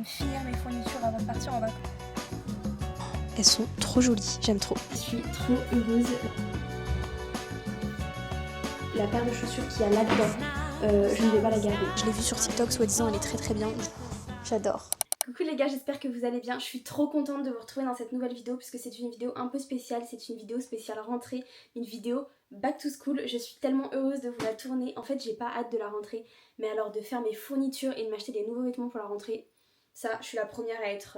finir mes fournitures avant de partir en vacances. Elles sont trop jolies, j'aime trop. Je suis trop heureuse. La paire de chaussures qu'il y a là-dedans, je ne vais pas la garder. Je l'ai vue sur TikTok, soi-disant elle est très très bien. J'adore. Coucou les gars, j'espère que vous allez bien. Je suis trop contente de vous retrouver dans cette nouvelle vidéo puisque c'est une vidéo un peu spéciale. C'est une vidéo spéciale rentrée, une vidéo back to school. Je suis tellement heureuse de vous la tourner. En fait, j'ai pas hâte de la rentrée, mais alors de faire mes fournitures et de m'acheter des nouveaux vêtements pour la rentrée, ça, je suis la première à être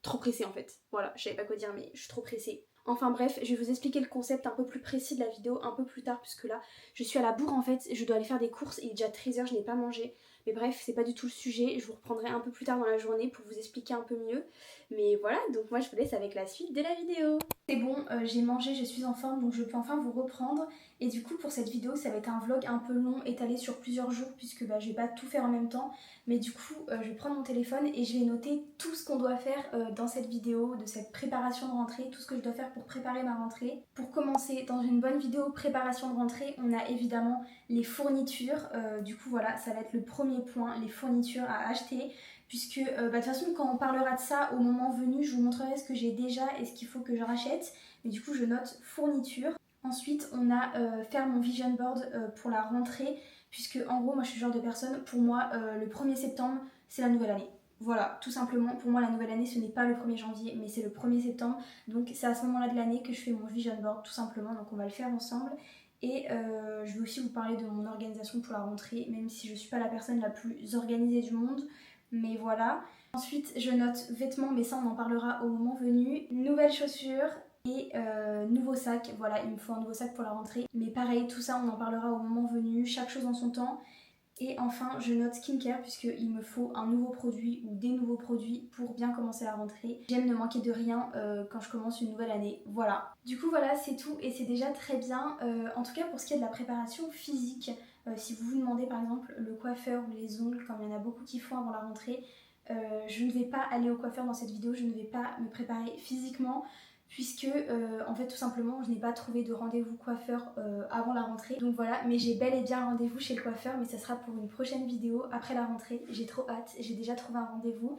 trop pressée en fait. Voilà, je savais pas quoi dire, mais je suis trop pressée. Enfin bref, je vais vous expliquer le concept un peu plus précis de la vidéo un peu plus tard puisque là, je suis à la bourre en fait. Je dois aller faire des courses, il est déjà 13 h, je n'ai pas mangé. Mais bref, c'est pas du tout le sujet, je vous reprendrai un peu plus tard dans la journée pour vous expliquer un peu mieux. Mais voilà, donc moi je vous laisse avec la suite de la vidéo. C'est bon, j'ai mangé, je suis en forme, donc je peux enfin vous reprendre. Et du coup pour cette vidéo, ça va être un vlog un peu long, étalé sur plusieurs jours, puisque je vais pas tout faire en même temps. Mais du coup, je vais prendre mon téléphone et je vais noter tout ce qu'on doit faire dans cette vidéo, de cette préparation de rentrée, tout ce que je dois faire pour préparer ma rentrée. Pour commencer, dans une bonne vidéo préparation de rentrée, on a évidemment les fournitures. Du coup voilà, ça va être le premier point, les fournitures à acheter. Puisque de toute façon quand on parlera de ça au moment venu, je vous montrerai ce que j'ai déjà et ce qu'il faut que je rachète. Mais du coup je note fournitures. Ensuite on a faire mon vision board pour la rentrée. Puisque en gros moi je suis le genre de personne, pour moi le 1er septembre c'est la nouvelle année. Voilà, tout simplement, pour moi la nouvelle année ce n'est pas le 1er janvier mais c'est le 1er septembre. Donc c'est à ce moment là de l'année que je fais mon vision board tout simplement, donc on va le faire ensemble. Et je vais aussi vous parler de mon organisation pour la rentrée, même si je ne suis pas la personne la plus organisée du monde. Mais voilà. Ensuite, je note vêtements, mais ça on en parlera au moment venu. Nouvelles chaussures et nouveau sac. Voilà, il me faut un nouveau sac pour la rentrée. Mais pareil, tout ça on en parlera au moment venu, chaque chose en son temps. Et enfin, je note skincare puisqu'il me faut un nouveau produit ou des nouveaux produits pour bien commencer la rentrée. J'aime ne manquer de rien quand je commence une nouvelle année. Voilà. Du coup, voilà, c'est tout et c'est déjà très bien. En tout cas, pour ce qui est de la préparation physique, si vous vous demandez par exemple le coiffeur ou les ongles, comme il y en a beaucoup qui font avant la rentrée, je ne vais pas aller au coiffeur dans cette vidéo, je ne vais pas me préparer physiquement. Puisque en fait tout simplement je n'ai pas trouvé de rendez-vous coiffeur avant la rentrée. Donc voilà, mais j'ai bel et bien rendez-vous chez le coiffeur, mais ça sera pour une prochaine vidéo après la rentrée. J'ai trop hâte, j'ai déjà trouvé un rendez-vous.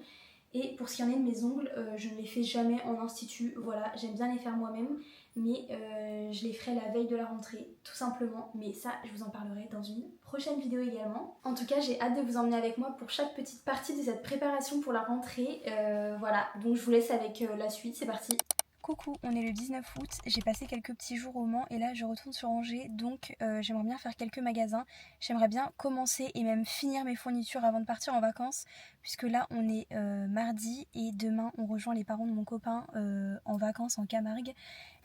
Et pour ce qui en est de mes ongles, je ne les fais jamais en institut. Voilà, j'aime bien les faire moi-même, mais je les ferai la veille de la rentrée, tout simplement. Mais ça, je vous en parlerai dans une prochaine vidéo également. En tout cas, j'ai hâte de vous emmener avec moi pour chaque petite partie de cette préparation pour la rentrée. Voilà, donc je vous laisse avec la suite, c'est parti. Coucou, on est le 19 août, j'ai passé quelques petits jours au Mans et là je retourne sur Angers, donc j'aimerais bien faire quelques magasins. J'aimerais bien commencer et même finir mes fournitures avant de partir en vacances, puisque là on est mardi et demain on rejoint les parents de mon copain en vacances en Camargue.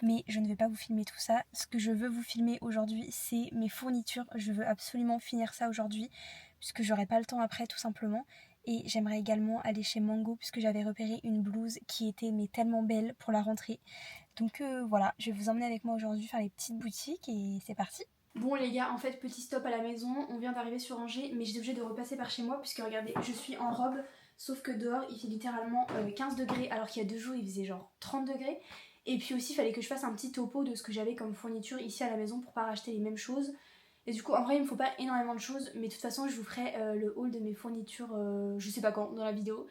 Mais je ne vais pas vous filmer tout ça. Ce que je veux vous filmer aujourd'hui, c'est mes fournitures. Je veux absolument finir ça aujourd'hui, puisque j'aurai pas le temps après tout simplement. Et j'aimerais également aller chez Mango puisque j'avais repéré une blouse qui était mais tellement belle pour la rentrée. Donc voilà, je vais vous emmener avec moi aujourd'hui faire les petites boutiques et c'est parti. Bon les gars, en fait petit stop à la maison, on vient d'arriver sur Angers mais j'étais obligée de repasser par chez moi puisque regardez, je suis en robe, sauf que dehors il fait littéralement 15 degrés alors qu'il y a 2 jours il faisait genre 30 degrés. Et puis aussi il fallait que je fasse un petit topo de ce que j'avais comme fourniture ici à la maison pour pas racheter les mêmes choses. Et du coup en vrai il me faut pas énormément de choses, mais de toute façon je vous ferai le haul de mes fournitures je sais pas quand dans la vidéo.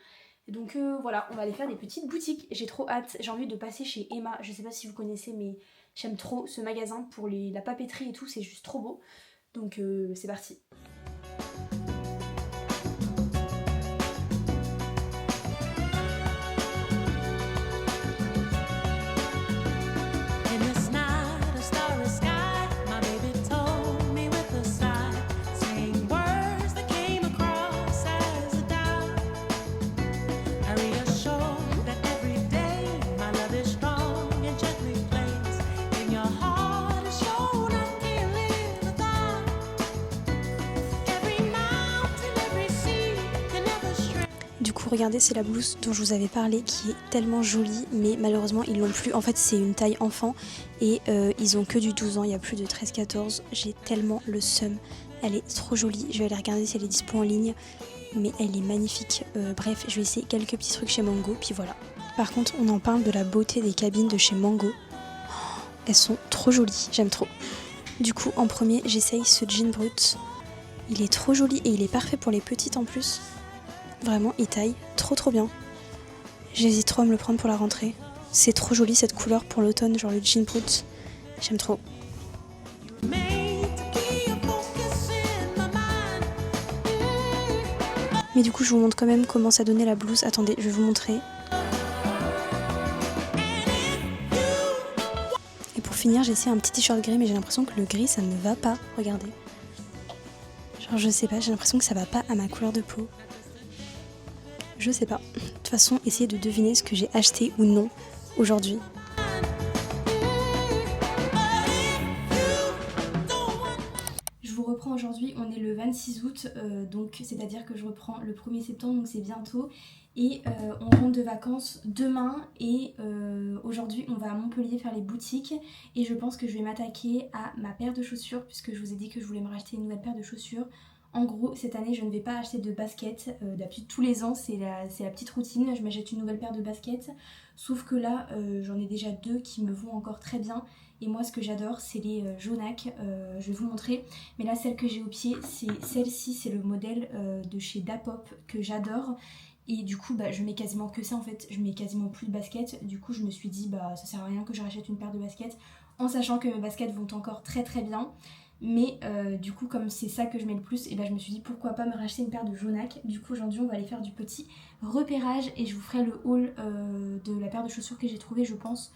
Donc voilà, on va aller faire des petites boutiques, j'ai trop hâte, j'ai envie de passer chez Emma, je sais pas si vous connaissez mais j'aime trop ce magasin pour la papeterie et tout, c'est juste trop beau. Donc c'est parti. Du coup regardez, c'est la blouse dont je vous avais parlé qui est tellement jolie, mais malheureusement ils l'ont plus. En fait c'est une taille enfant et ils ont que du 12 ans, il n'y a plus de 13-14. J'ai tellement le seum, elle est trop jolie. Je vais aller regarder si elle est dispo en ligne, mais elle est magnifique. Bref, je vais essayer quelques petits trucs chez Mango, puis voilà. Par contre on en parle de la beauté des cabines de chez Mango. Oh, elles sont trop jolies, j'aime trop. Du coup en premier j'essaye ce jean brut. Il est trop joli et il est parfait pour les petites en plus. Vraiment, il taille trop bien. J'hésite trop à me le prendre pour la rentrée. C'est trop joli cette couleur pour l'automne, genre le jean brut. J'aime trop. Mais du coup, je vous montre quand même comment ça donnait la blouse. Attendez, je vais vous montrer. Et pour finir, j'ai essayé un petit t-shirt gris, mais j'ai l'impression que le gris, ça ne va pas. Regardez. Genre, je sais pas, j'ai l'impression que ça va pas à ma couleur de peau. Je sais pas. De toute façon, essayez de deviner ce que j'ai acheté ou non aujourd'hui. Je vous reprends aujourd'hui, on est le 26 août, donc c'est-à-dire que je reprends le 1er septembre, donc c'est bientôt. Et on rentre de vacances demain et aujourd'hui on va à Montpellier faire les boutiques. Et je pense que je vais m'attaquer à ma paire de chaussures puisque je vous ai dit que je voulais me racheter une nouvelle paire de chaussures. En gros, cette année, je ne vais pas acheter de baskets. D'habitude, tous les ans, c'est la petite routine. Je m'achète une nouvelle paire de baskets. Sauf que là, j'en ai déjà 2 qui me vont encore très bien. Et moi, ce que j'adore, c'est les Jonac. Je vais vous montrer. Mais là, celle que j'ai au pied, c'est celle-ci. C'est le modèle de chez Dapop que j'adore. Et du coup, je mets quasiment que ça en fait. Je mets quasiment plus de baskets. Du coup, je me suis dit, ça sert à rien que je rachète une paire de baskets. En sachant que mes baskets vont encore très bien. Mais du coup, comme c'est ça que je mets le plus, et je me suis dit pourquoi pas me racheter une paire de Jonac. Du coup, aujourd'hui, on va aller faire du petit repérage et je vous ferai le haul de la paire de chaussures que j'ai trouvée, je pense,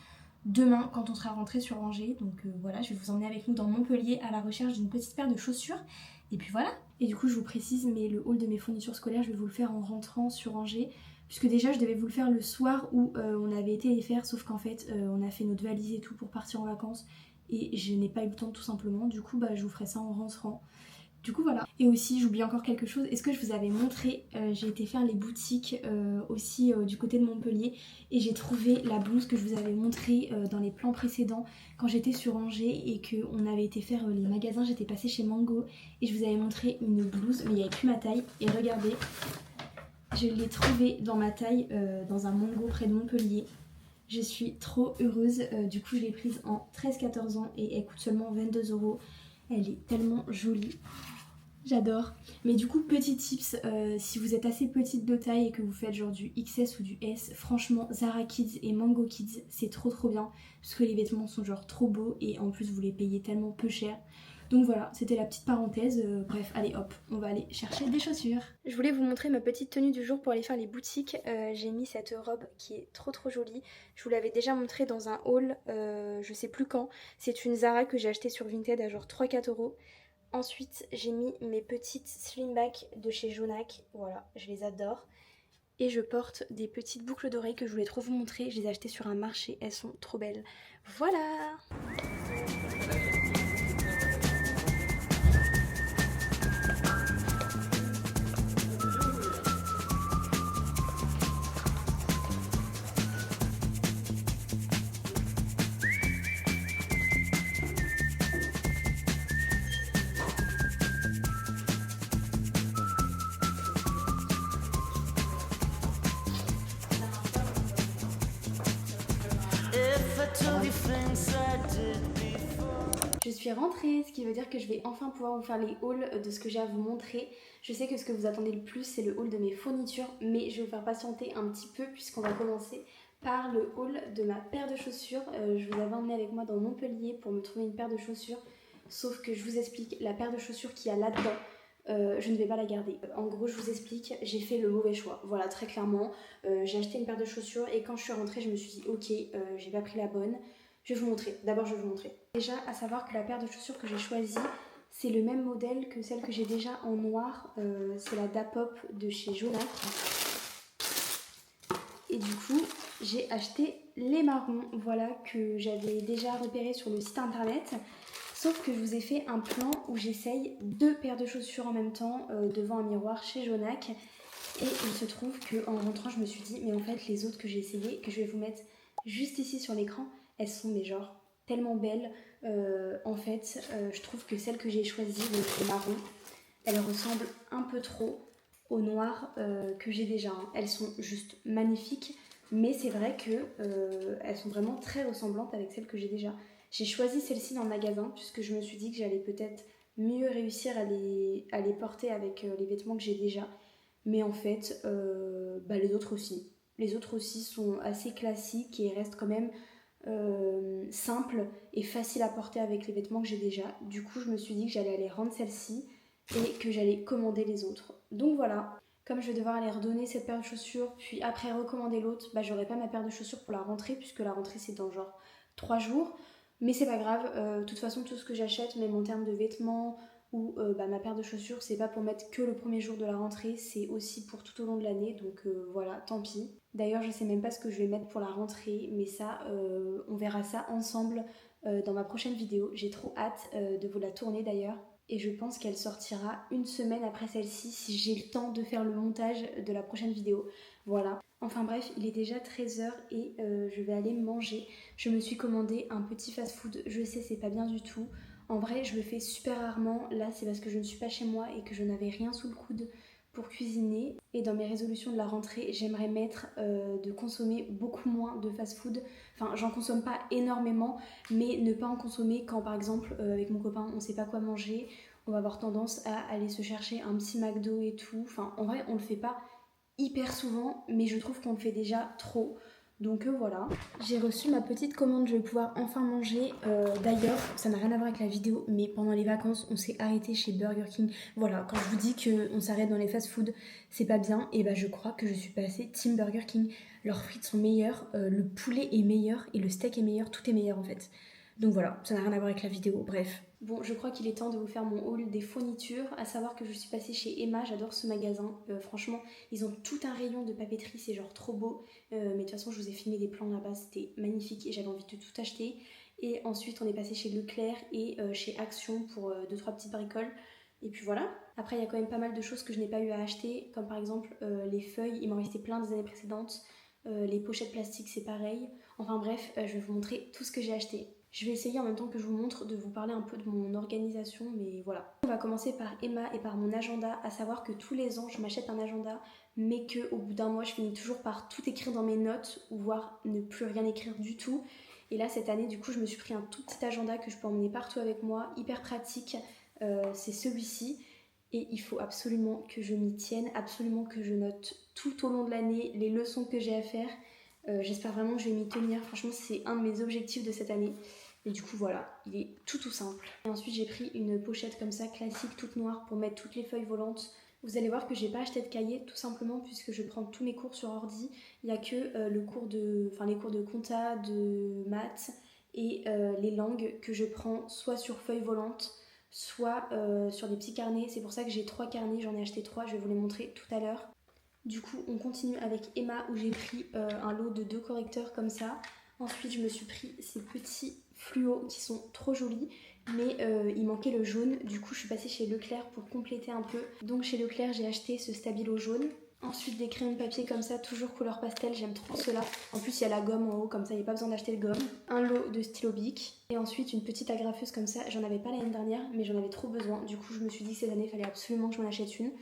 demain quand on sera rentré sur Angers. Donc voilà, je vais vous emmener avec nous dans Montpellier à la recherche d'une petite paire de chaussures. Et puis voilà. Et du coup, je vous précise, mais le haul de mes fournitures scolaires, je vais vous le faire en rentrant sur Angers. Puisque déjà, je devais vous le faire le soir où on avait été les faire, sauf qu'en fait, on a fait notre valise et tout pour partir en vacances. Et je n'ai pas eu le temps tout simplement, du coup je vous ferai ça en rentrant. Du coup voilà. Et aussi j'oublie encore quelque chose, est-ce que je vous avais montré, j'ai été faire les boutiques aussi du côté de Montpellier et j'ai trouvé la blouse que je vous avais montrée dans les plans précédents quand j'étais sur Angers et qu'on avait été faire les magasins. J'étais passée chez Mango et je vous avais montré une blouse mais il n'y avait plus ma taille et regardez, je l'ai trouvée dans ma taille dans un Mango près de Montpellier. Je suis trop heureuse, du coup je l'ai prise en 13-14 ans et elle coûte seulement 22 €. Elle est tellement jolie, j'adore. Mais du coup petit tips, si vous êtes assez petite de taille et que vous faites genre du XS ou du S, franchement Zara Kids et Mango Kids c'est trop bien. Parce que les vêtements sont genre trop beaux et en plus vous les payez tellement peu cher. Donc voilà, c'était la petite parenthèse. Bref, allez hop, on va aller chercher des chaussures. Je voulais vous montrer ma petite tenue du jour pour aller faire les boutiques. J'ai mis cette robe qui est trop jolie. Je vous l'avais déjà montrée dans un haul, je sais plus quand. C'est une Zara que j'ai achetée sur Vinted à genre 3-4 €. Ensuite, j'ai mis mes petites slimback de chez Jonac. Voilà, je les adore. Et je porte des petites boucles d'oreilles que je voulais trop vous montrer. Je les ai achetées sur un marché, elles sont trop belles. Voilà! Je suis rentrée, ce qui veut dire que je vais enfin pouvoir vous faire les hauls de ce que j'ai à vous montrer. Je sais que ce que vous attendez le plus c'est le haul de mes fournitures, mais je vais vous faire patienter un petit peu puisqu'on va commencer par le haul de ma paire de chaussures. Je vous avais emmené avec moi dans Montpellier pour me trouver une paire de chaussures, sauf que je vous explique, la paire de chaussures qu'il y a là-dedans, je ne vais pas la garder. En gros, je vous explique, j'ai fait le mauvais choix. Voilà, très clairement. J'ai acheté une paire de chaussures et quand je suis rentrée, je me suis dit ok, j'ai pas pris la bonne. Je vais vous montrer. D'abord, je vais vous montrer. Déjà, à savoir que la paire de chaussures que j'ai choisie, c'est le même modèle que celle que j'ai déjà en noir. C'est la Dapop de chez Jonac. Et du coup, j'ai acheté les marrons, voilà, que j'avais déjà repéré sur le site internet. Sauf que je vous ai fait un plan où j'essaye 2 paires de chaussures en même temps devant un miroir chez Jonac. Et il se trouve qu'en rentrant, je me suis dit, mais en fait, les autres que j'ai essayées, que je vais vous mettre juste ici sur l'écran, elles sont mais genre tellement belles. En fait, je trouve que celle que j'ai choisie, le marron, elle ressemble un peu trop au noir que j'ai déjà. Elles sont juste magnifiques, mais c'est vrai que elles sont vraiment très ressemblantes avec celles que j'ai déjà. J'ai choisi celle-ci dans le magasin puisque je me suis dit que j'allais peut-être mieux réussir à les porter avec les vêtements que j'ai déjà. mais en fait les autres aussi. Les autres aussi sont assez classiques et restent quand même simples et faciles à porter avec les vêtements que j'ai déjà. Du coup je me suis dit que j'allais aller rendre celle-ci et que j'allais commander les autres. Donc voilà, comme je vais devoir aller redonner cette paire de chaussures puis après recommander l'autre, j'aurai pas ma paire de chaussures pour la rentrée puisque la rentrée c'est dans genre 3 jours. Mais c'est pas grave, de toute façon tout ce que j'achète, même en termes de vêtements ou ma paire de chaussures, c'est pas pour mettre que le premier jour de la rentrée, c'est aussi pour tout au long de l'année, donc voilà, tant pis. D'ailleurs je sais même pas ce que je vais mettre pour la rentrée, mais ça, on verra ça ensemble dans ma prochaine vidéo. J'ai trop hâte de vous la tourner d'ailleurs. Et je pense qu'elle sortira une semaine après celle-ci si j'ai le temps de faire le montage de la prochaine vidéo. Voilà. Enfin bref, il est déjà 13h et je vais aller manger. Je me suis commandé un petit fast-food. Je sais, c'est pas bien du tout. En vrai, je le fais super rarement. Là, c'est parce que je ne suis pas chez moi et que je n'avais rien sous le coude pour cuisiner. Et dans mes résolutions de la rentrée, j'aimerais mettre de consommer beaucoup moins de fast-food. Enfin, j'en consomme pas énormément, mais ne pas en consommer quand, par exemple, avec mon copain, on sait pas quoi manger. On va avoir tendance à aller se chercher un petit McDo et tout. Enfin, en vrai, on le fait pas hyper souvent, mais je trouve qu'on le fait déjà trop. Donc voilà, j'ai reçu ma petite commande, je vais pouvoir enfin manger. D'ailleurs, ça n'a rien à voir avec la vidéo, mais pendant les vacances, on s'est arrêté chez Burger King. Voilà, quand je vous dis qu'on s'arrête dans les fast-food, c'est pas bien. Et je crois que je suis passée Team Burger King. Leurs frites sont meilleures, le poulet est meilleur et le steak est meilleur, tout est meilleur en fait. Donc voilà, ça n'a rien à voir avec la vidéo, bref. Bon, je crois qu'il est temps de vous faire mon haul des fournitures, à savoir que je suis passée chez Emma, j'adore ce magasin, franchement, ils ont tout un rayon de papeterie, c'est genre trop beau, mais de toute façon je vous ai filmé des plans là-bas, c'était magnifique et j'avais envie de tout acheter. Et ensuite on est passé chez Leclerc et chez Action pour 2-3 petites bricoles. Et puis voilà. Après il y a quand même pas mal de choses que je n'ai pas eu à acheter, comme par exemple les feuilles, il m'en restait plein des années précédentes, les pochettes plastiques c'est pareil. Enfin bref, je vais vous montrer tout ce que j'ai acheté. Je vais essayer en même temps que je vous montre de vous parler un peu de mon organisation, mais voilà. On va commencer par Emma et par mon agenda, à savoir que tous les ans je m'achète un agenda, mais qu'au bout d'un mois je finis toujours par tout écrire dans mes notes, ou voire ne plus rien écrire du tout. Et là cette année du coup je me suis pris un tout petit agenda que je peux emmener partout avec moi, hyper pratique, c'est celui-ci. Et il faut absolument que je m'y tienne, absolument que je note tout au long de l'année les leçons que j'ai à faire. J'espère vraiment que je vais m'y tenir, franchement c'est un de mes objectifs de cette année. Et du coup voilà, il est tout simple. Et ensuite j'ai pris une pochette comme ça, classique, toute noire, pour mettre toutes les feuilles volantes. Vous allez voir que j'ai pas acheté de cahier, tout simplement puisque je prends tous mes cours sur ordi. Il n'y a que les cours de compta, de maths et les langues que je prends soit sur feuilles volantes, soit sur des petits carnets. C'est pour ça que j'ai 3 carnets, j'en ai acheté 3, je vais vous les montrer tout à l'heure. Du coup, on continue avec Emma où j'ai pris un lot de 2 correcteurs comme ça. Ensuite, je me suis pris ces petits fluos qui sont trop jolis, mais il manquait le jaune. Du coup, je suis passée chez Leclerc pour compléter un peu. Donc chez Leclerc, j'ai acheté ce stabilo jaune. Ensuite, des crayons de papier comme ça, toujours couleur pastel, j'aime trop cela. En plus, il y a la gomme en haut, comme ça, il n'y a pas besoin d'acheter de gomme. Un lot de stylo bic. Et ensuite, une petite agrafeuse comme ça. J'en avais pas l'année dernière, mais j'en avais trop besoin. Du coup, je me suis dit que cette année, il fallait absolument que je m'en achète une.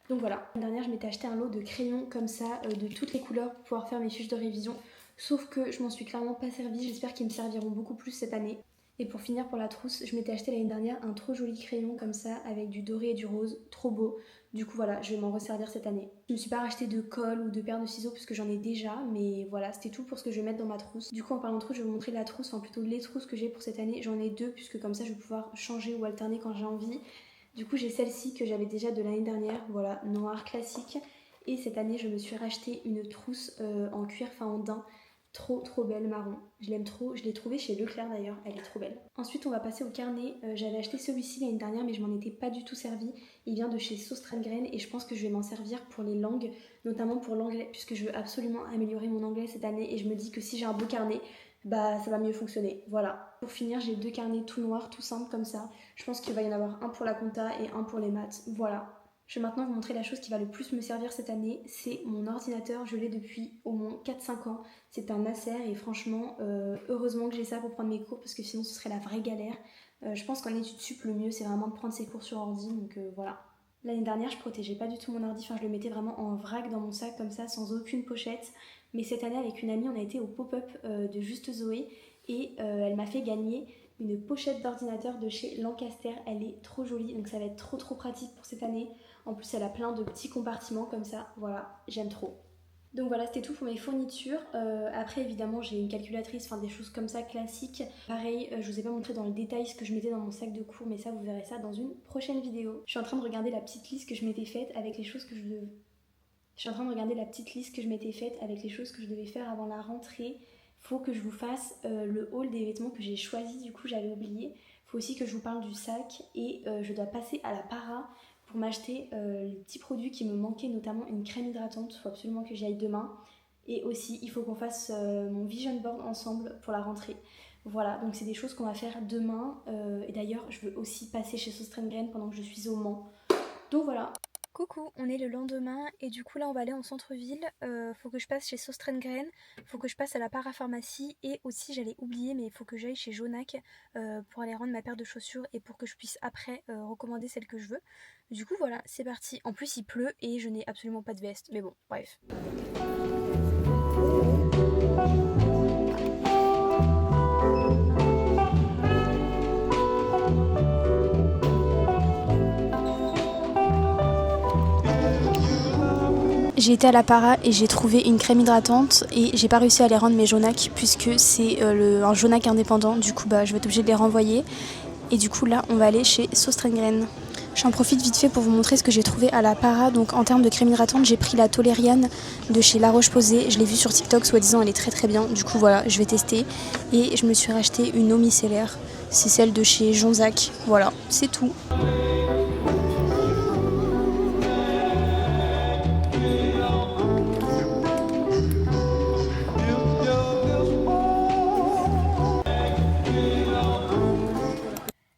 Donc voilà, l'année dernière je m'étais acheté un lot de crayons comme ça, de toutes les couleurs pour pouvoir faire mes fiches de révision. Sauf que je m'en suis clairement pas servie, j'espère qu'ils me serviront beaucoup plus cette année. Et pour finir pour la trousse, je m'étais acheté l'année dernière un trop joli crayon comme ça avec du doré et du rose, trop beau. Du coup voilà, je vais m'en resservir cette année. Je me suis pas racheté de colle ou de paire de ciseaux parce que j'en ai déjà, mais voilà, c'était tout pour ce que je vais mettre dans ma trousse. Du coup en parlant de trousse, je vais vous montrer la trousse, enfin plutôt les trousses que j'ai pour cette année. J'en ai 2 puisque comme ça je vais pouvoir changer ou alterner quand j'ai envie. Du coup j'ai celle-ci que j'avais déjà de l'année dernière, voilà, noire classique. Et cette année je me suis racheté une trousse en cuir fin en daim, trop belle marron. Je l'aime trop, je l'ai trouvée chez Leclerc d'ailleurs, elle est trop belle. Ensuite on va passer au carnet, j'avais acheté celui-ci l'année dernière mais je m'en étais pas du tout servi. Il vient de chez Sauce Train et je pense que je vais m'en servir pour les langues, notamment pour l'anglais, puisque je veux absolument améliorer mon anglais cette année et je me dis que si j'ai un beau carnet, ça va mieux fonctionner, voilà. Pour finir, j'ai 2 carnets tout noirs, tout simples comme ça. Je pense qu'il va y en avoir un pour la compta et un pour les maths, voilà. Je vais maintenant vous montrer la chose qui va le plus me servir cette année, c'est mon ordinateur, je l'ai depuis au moins 4-5 ans. C'est un Acer et franchement, heureusement que j'ai ça pour prendre mes cours parce que sinon ce serait la vraie galère. Je pense qu'en études sup, le mieux c'est vraiment de prendre ses cours sur ordi, donc voilà. L'année dernière, je protégeais pas du tout mon ordi, enfin je le mettais vraiment en vrac dans mon sac comme ça, sans aucune pochette. Mais cette année, avec une amie, on a été au pop-up de Juste Zoé et elle m'a fait gagner une pochette d'ordinateur de chez Lancaster. Elle est trop jolie, donc ça va être trop pratique pour cette année. En plus elle a plein de petits compartiments comme ça, voilà, j'aime trop. Donc voilà, c'était tout pour mes fournitures. Après évidemment j'ai une calculatrice, enfin des choses comme ça classiques. Pareil, je vous ai pas montré dans le détail ce que je mettais dans mon sac de cours, mais ça vous verrez ça dans une prochaine vidéo. Je suis en train de regarder la petite liste que je m'étais faite avec les choses que je devais... Je suis en train de regarder la petite liste que je m'étais faite avec les choses que je devais faire avant la rentrée. Faut que je vous fasse le haul des vêtements que j'ai choisis, du coup j'avais oublié. Faut aussi que je vous parle du sac et je dois passer à la para pour m'acheter les petits produits qui me manquaient, notamment une crème hydratante. Faut absolument que j'y aille demain. Et aussi il faut qu'on fasse mon vision board ensemble pour la rentrée. Voilà, donc c'est des choses qu'on va faire demain. Et d'ailleurs je veux aussi passer chez Sauce Graine pendant que je suis au Mans. Donc voilà. Coucou, on est le lendemain et du coup là on va aller en centre-ville, faut que je passe chez Sostrengren, faut que je passe à la parapharmacie et aussi j'allais oublier mais il faut que j'aille chez Jonac pour aller rendre ma paire de chaussures et pour que je puisse après recommander celle que je veux. Du coup voilà, c'est parti. En plus il pleut et je n'ai absolument pas de veste, mais bon, bref. J'ai été à la para et j'ai trouvé une crème hydratante et j'ai pas réussi à les rendre mes Jonac puisque c'est un Jonac indépendant, du coup bah je vais être obligée de les renvoyer et du coup là on va aller chez Sostrengren. J'en profite vite fait pour vous montrer ce que j'ai trouvé à la para. Donc en termes de crème hydratante j'ai pris la Tolériane de chez La Roche-Posay, je l'ai vue sur TikTok, soi-disant elle est très très bien, du coup voilà je vais tester et je me suis racheté une eau micellaire, c'est celle de chez Jonzac, voilà c'est tout.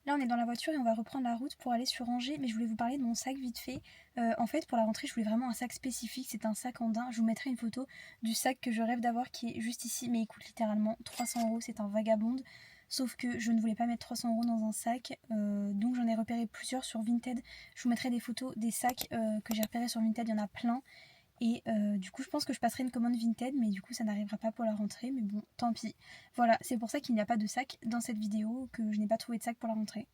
Là on est dans la voiture et on va reprendre la route pour aller sur Angers, mais je voulais vous parler de mon sac vite fait. En fait pour la rentrée je voulais vraiment un sac spécifique, c'est un sac en daim. Je vous mettrai une photo du sac que je rêve d'avoir qui est juste ici, mais il coûte littéralement 300 €, c'est un vagabond. Sauf que je ne voulais pas mettre 300 € dans un sac, donc j'en ai repéré plusieurs sur Vinted. Je vous mettrai des photos des sacs que j'ai repérés sur Vinted, il y en a plein. Et du coup je pense que je passerai une commande Vinted, mais du coup ça n'arrivera pas pour la rentrée, mais bon tant pis. Voilà, c'est pour ça qu'il n'y a pas de sac dans cette vidéo, que je n'ai pas trouvé de sac pour la rentrée.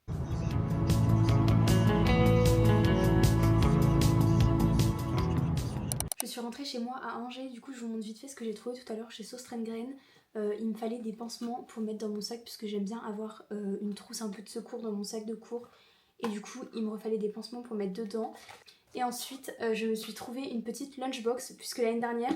Je suis rentrée chez moi à Angers, du coup je vous montre vite fait ce que j'ai trouvé tout à l'heure chez Sostrengren. Il me fallait des pansements pour mettre dans mon sac puisque j'aime bien avoir une trousse un peu de secours dans mon sac de cours. Et du coup il me refallait des pansements pour mettre dedans. Et ensuite je me suis trouvé une petite lunchbox puisque l'année dernière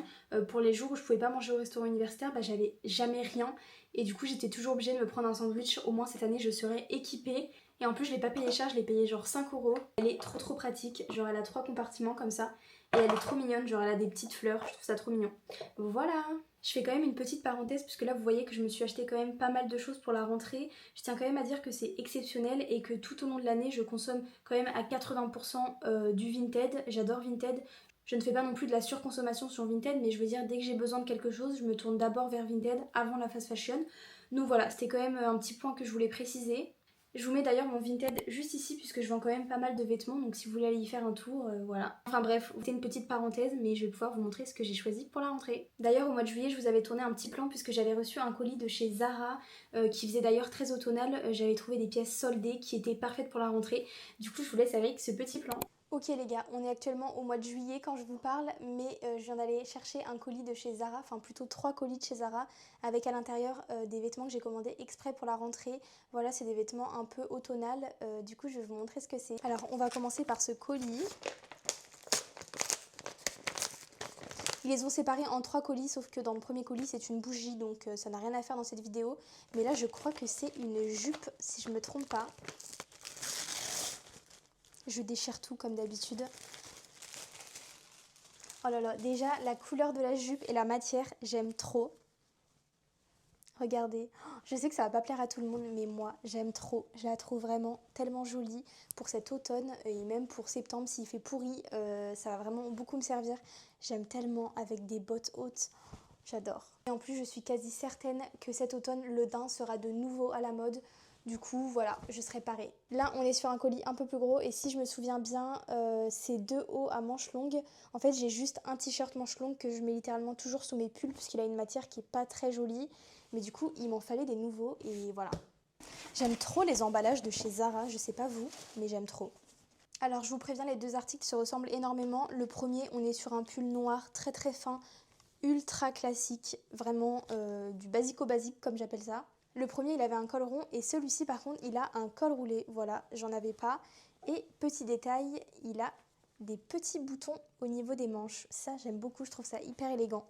pour les jours où je pouvais pas manger au restaurant universitaire, bah, j'avais jamais rien. Et du coup j'étais toujours obligée de me prendre un sandwich. Au moins cette année je serai équipée. Et en plus je l'ai pas payé cher, je l'ai payé genre 5 €. Elle est trop pratique, genre elle a 3 compartiments comme ça. Et elle est trop mignonne, genre elle a des petites fleurs, je trouve ça trop mignon. Voilà. Je fais quand même une petite parenthèse puisque là vous voyez que je me suis acheté quand même pas mal de choses pour la rentrée. Je tiens quand même à dire que c'est exceptionnel et que tout au long de l'année je consomme quand même à 80% du Vinted. J'adore Vinted. Je ne fais pas non plus de la surconsommation sur Vinted, mais je veux dire dès que j'ai besoin de quelque chose, je me tourne d'abord vers Vinted avant la fast fashion. Donc voilà, c'était quand même un petit point que je voulais préciser. Je vous mets d'ailleurs mon Vinted juste ici puisque je vends quand même pas mal de vêtements, donc si vous voulez aller y faire un tour, voilà. Enfin bref, c'était une petite parenthèse, mais je vais pouvoir vous montrer ce que j'ai choisi pour la rentrée. D'ailleurs au mois de juillet je vous avais tourné un petit plan puisque j'avais reçu un colis de chez Zara qui faisait d'ailleurs très automnal. J'avais trouvé des pièces soldées qui étaient parfaites pour la rentrée. Du coup je vous laisse avec ce petit plan. Ok les gars, on est actuellement au mois de juillet quand je vous parle, mais je viens d'aller chercher un colis de chez Zara, enfin plutôt 3 colis de chez Zara, avec à l'intérieur des vêtements que j'ai commandés exprès pour la rentrée. Voilà, c'est des vêtements un peu automnal, du coup je vais vous montrer ce que c'est. Alors on va commencer par ce colis. Ils les ont séparés en 3 colis, sauf que dans le premier colis c'est une bougie, donc ça n'a rien à faire dans cette vidéo. Mais là je crois que c'est une jupe, si je me trompe pas. Je déchire tout comme d'habitude. Oh là là, déjà la couleur de la jupe et la matière, j'aime trop. Regardez, je sais que ça va pas plaire à tout le monde, mais moi j'aime trop. Je la trouve vraiment tellement jolie pour cet automne et même pour septembre s'il fait pourri, ça va vraiment beaucoup me servir. J'aime tellement avec des bottes hautes, j'adore. Et en plus je suis quasi certaine que cet automne le daim sera de nouveau à la mode. Du coup, voilà, je serai parée. Là, on est sur un colis un peu plus gros et si je me souviens bien, c'est 2 hauts à manches longues. En fait, j'ai juste un t-shirt manches longues que je mets littéralement toujours sous mes pulls puisqu'il a une matière qui est pas très jolie. Mais du coup, il m'en fallait des nouveaux et voilà. J'aime trop les emballages de chez Zara, je sais pas vous, mais j'aime trop. Alors je vous préviens, les deux articles se ressemblent énormément. Le premier, on est sur un pull noir très très fin, ultra classique, vraiment du basico-basique comme j'appelle ça. Le premier, il avait un col rond et celui-ci par contre, il a un col roulé. Voilà, j'en avais pas. Et petit détail, il a des petits boutons au niveau des manches. Ça, j'aime beaucoup, je trouve ça hyper élégant.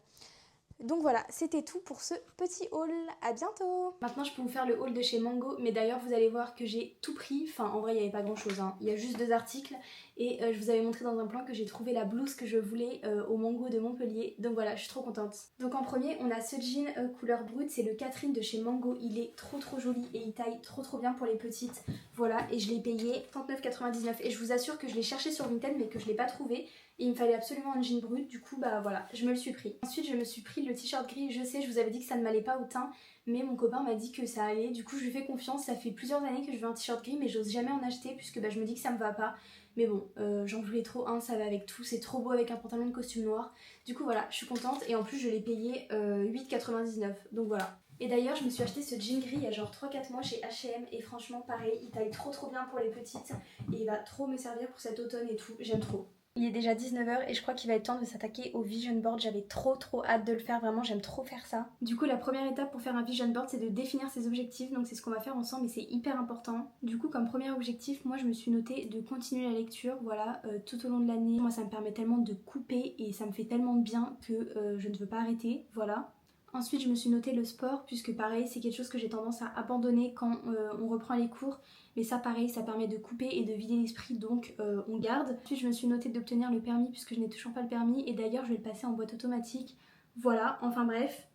Donc voilà, c'était tout pour ce petit haul. À bientôt! Maintenant, je peux vous faire le haul de chez Mango, mais d'ailleurs, vous allez voir que j'ai tout pris. Enfin, en vrai, il n'y avait pas grand chose, hein. Il y a juste 2 articles. Et je vous avais montré dans un plan que j'ai trouvé la blouse que je voulais au Mango de Montpellier. Donc voilà, je suis trop contente. Donc en premier, on a ce jean couleur brute. C'est le Catherine de chez Mango. Il est trop joli et il taille trop bien pour les petites. Voilà, et je l'ai payé 39,99. Et je vous assure que je l'ai cherché sur Vinted, mais que je l'ai pas trouvé. Et il me fallait absolument un jean brut, du coup bah voilà, je me le suis pris. Ensuite je me suis pris le t-shirt gris, je sais, je vous avais dit que ça ne m'allait pas au teint, mais mon copain m'a dit que ça allait, du coup je lui fais confiance, ça fait plusieurs années que je veux un t-shirt gris mais j'ose jamais en acheter puisque bah, je me dis que ça me va pas. Mais bon, j'en voulais trop un, ça va avec tout, c'est trop beau avec un pantalon de costume noir. Du coup voilà, je suis contente et en plus je l'ai payé 8,99, donc voilà. Et d'ailleurs je me suis acheté ce jean gris il y a genre 3-4 mois chez H&M et franchement pareil, il taille trop bien pour les petites et il va trop me servir pour cet automne et tout, j'aime trop. Il est déjà 19h et je crois qu'il va être temps de s'attaquer au vision board. J'avais trop hâte de le faire, vraiment j'aime trop faire ça. Du coup la première étape pour faire un vision board c'est de définir ses objectifs, donc c'est ce qu'on va faire ensemble et c'est hyper important. Du coup comme premier objectif, moi je me suis noté de continuer la lecture, voilà, tout au long de l'année. Moi ça me permet tellement de couper et ça me fait tellement de bien que je ne veux pas arrêter, voilà. Ensuite je me suis noté le sport puisque pareil c'est quelque chose que j'ai tendance à abandonner quand on reprend les cours. Mais ça pareil, ça permet de couper et de vider l'esprit, donc on garde. Ensuite je me suis notée d'obtenir le permis puisque je n'ai toujours pas le permis. Et d'ailleurs je vais le passer en boîte automatique. Voilà, enfin bref.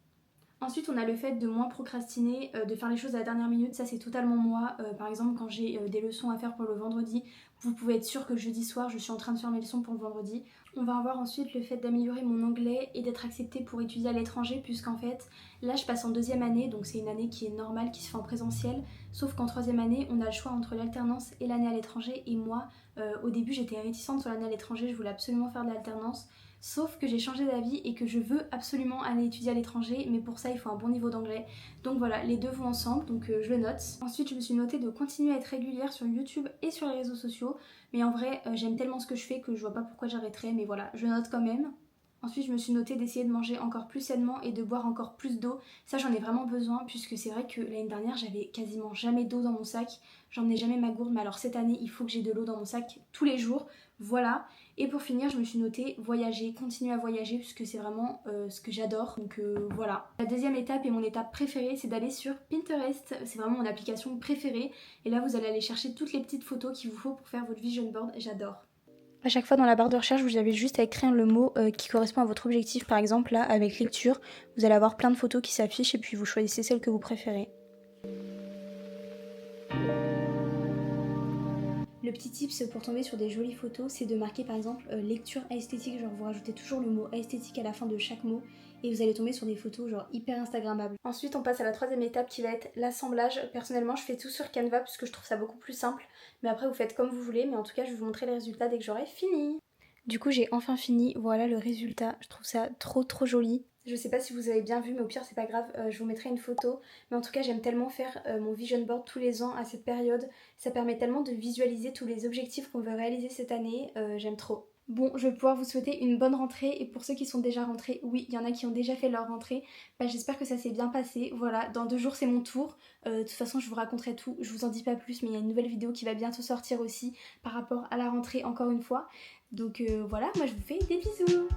Ensuite on a le fait de moins procrastiner, de faire les choses à la dernière minute, ça c'est totalement moi. Par exemple quand j'ai des leçons à faire pour le vendredi, vous pouvez être sûr que le jeudi soir je suis en train de faire mes leçons pour le vendredi. On va avoir ensuite le fait d'améliorer mon anglais et d'être acceptée pour étudier à l'étranger puisqu'en fait là je passe en 2e année, donc c'est une année qui est normale, qui se fait en présentiel. Sauf qu'en 3e année on a le choix entre l'alternance et l'année à l'étranger et moi au début j'étais réticente sur l'année à l'étranger, je voulais absolument faire de l'alternance. Sauf que j'ai changé d'avis et que je veux absolument aller étudier à l'étranger, mais pour ça il faut un bon niveau d'anglais. Donc voilà, les deux vont ensemble, donc je le note. Ensuite je me suis notée de continuer à être régulière sur YouTube et sur les réseaux sociaux. Mais en vrai j'aime tellement ce que je fais que je vois pas pourquoi j'arrêterais, mais voilà, je note quand même. Ensuite je me suis notée d'essayer de manger encore plus sainement et de boire encore plus d'eau. Ça j'en ai vraiment besoin puisque c'est vrai que l'année dernière j'avais quasiment jamais d'eau dans mon sac. J'emmenais jamais ma gourde, mais alors cette année il faut que j'ai de l'eau dans mon sac tous les jours. Voilà. Et pour finir je me suis notée voyager, continuer à voyager puisque c'est vraiment ce que j'adore. Donc voilà. La deuxième étape et mon étape préférée c'est d'aller sur Pinterest. C'est vraiment mon application préférée. Et là vous allez aller chercher toutes les petites photos qu'il vous faut pour faire votre vision board. J'adore. À chaque fois dans la barre de recherche, vous avez juste à écrire le mot qui correspond à votre objectif. Par exemple, là, avec lecture, vous allez avoir plein de photos qui s'affichent et puis vous choisissez celle que vous préférez. Le petit tips pour tomber sur des jolies photos, c'est de marquer par exemple lecture esthétique, genre vous rajoutez toujours le mot esthétique à la fin de chaque mot et vous allez tomber sur des photos genre hyper instagrammables. Ensuite on passe à la troisième étape qui va être l'assemblage. Personnellement je fais tout sur Canva puisque je trouve ça beaucoup plus simple, mais après vous faites comme vous voulez, mais en tout cas je vais vous montrer les résultats dès que j'aurai fini. Du coup j'ai enfin fini, voilà le résultat, je trouve ça trop joli. Je sais pas si vous avez bien vu, mais au pire c'est pas grave, je vous mettrai une photo. Mais en tout cas j'aime tellement faire mon vision board tous les ans à cette période. Ça permet tellement de visualiser tous les objectifs qu'on veut réaliser cette année, j'aime trop. Bon, je vais pouvoir vous souhaiter une bonne rentrée et pour ceux qui sont déjà rentrés, oui, il y en a qui ont déjà fait leur rentrée, bah, j'espère que ça s'est bien passé. Voilà, dans 2 jours c'est mon tour, de toute façon je vous raconterai tout, je vous en dis pas plus, mais il y a une nouvelle vidéo qui va bientôt sortir aussi par rapport à la rentrée encore une fois. Donc voilà, moi je vous fais des bisous.